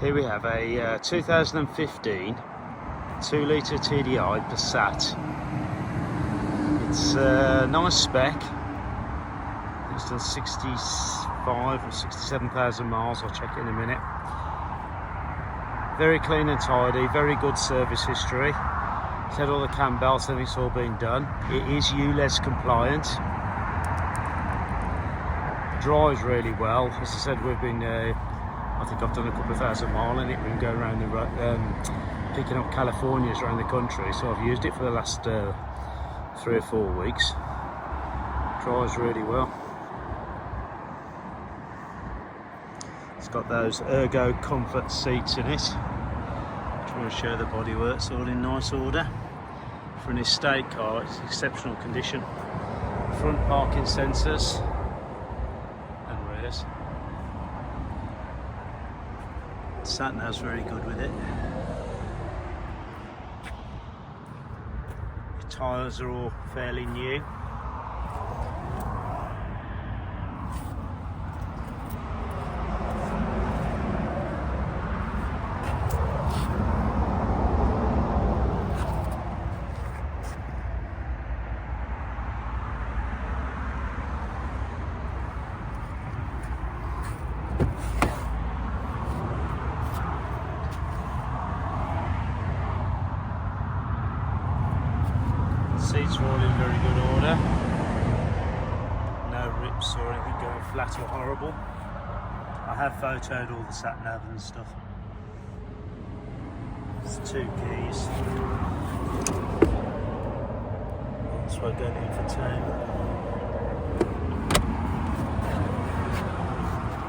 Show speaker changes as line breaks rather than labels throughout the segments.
Here we have a 2015 2-litre TDI Passat. It's a nice spec. It's done 65 or 67,000 miles. I'll check it in a minute. Very clean and tidy, very good service history. It's had all the Cambelt, everything's all been done. It is ULEZ compliant. Drives really well. As I said, we've been I think I've done a couple of thousand miles in it. We can go around the picking up Californias around the country, so I've used it for the last 3 or 4 weeks. Drives really well. It's got those Ergo comfort seats in it. Just want to show the bodywork, it's all in nice order. For an estate car, it's exceptional condition. Front parking sensors and rears. Sat nav's very good with it. The tyres are all fairly new. Seats are all in very good order. No rips or anything going flat or horrible. I have photoed all the sat nav and stuff. There's 2 keys. That's why I go in for town.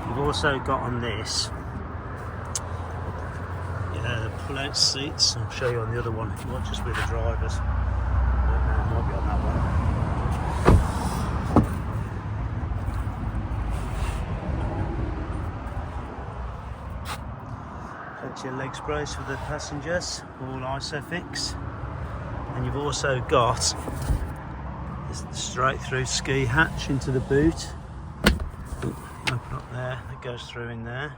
We've also got on this pull-out seats. I'll show you on the other one. It might just be the drivers. Might be on that one. Plenty of leg sprays for the passengers, all ISOFIX. And you've also got this straight through ski hatch into the boot. Open up there, that goes through in there.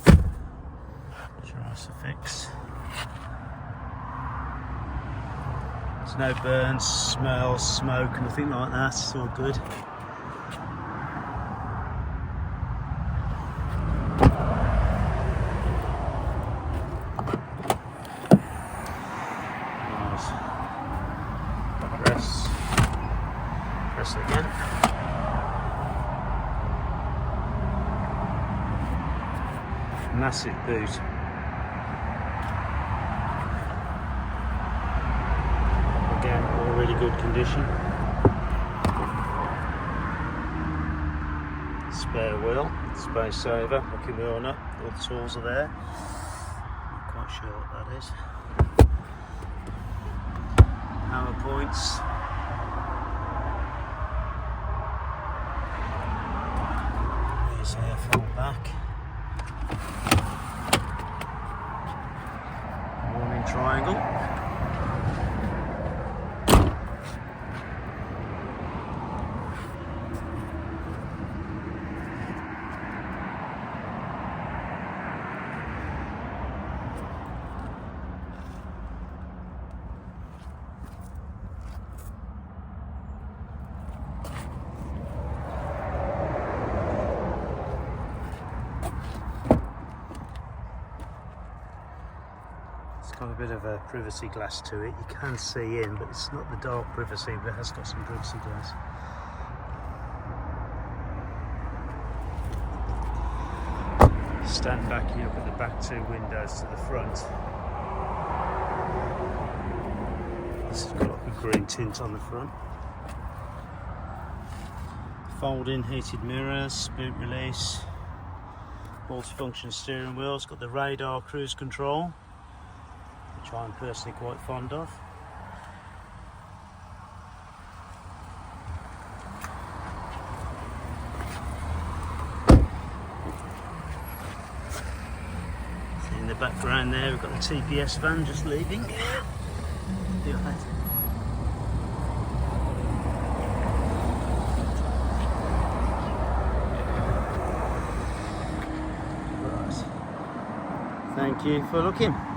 There's your ISOFIX. There's no burns, smells, smoke, nothing like that. It's all good. Press again. Massive boot. Again, all really good condition. Spare wheel, space saver, locking wheel nut, all the tools are there. Not quite sure what that is. Power points. There's air fold back. Warning triangle. It's got a bit of a privacy glass to it. You can see in, but it's not the dark privacy, but it has got some privacy glass. Stand back, you look at the back 2 windows to the front. This has got like a green tint on the front. Fold-in heated mirrors, boot release, multifunction steering wheel. It's got the radar cruise control, which I'm personally quite fond of. In the background there we've got the TPS van just leaving. Thank you for looking.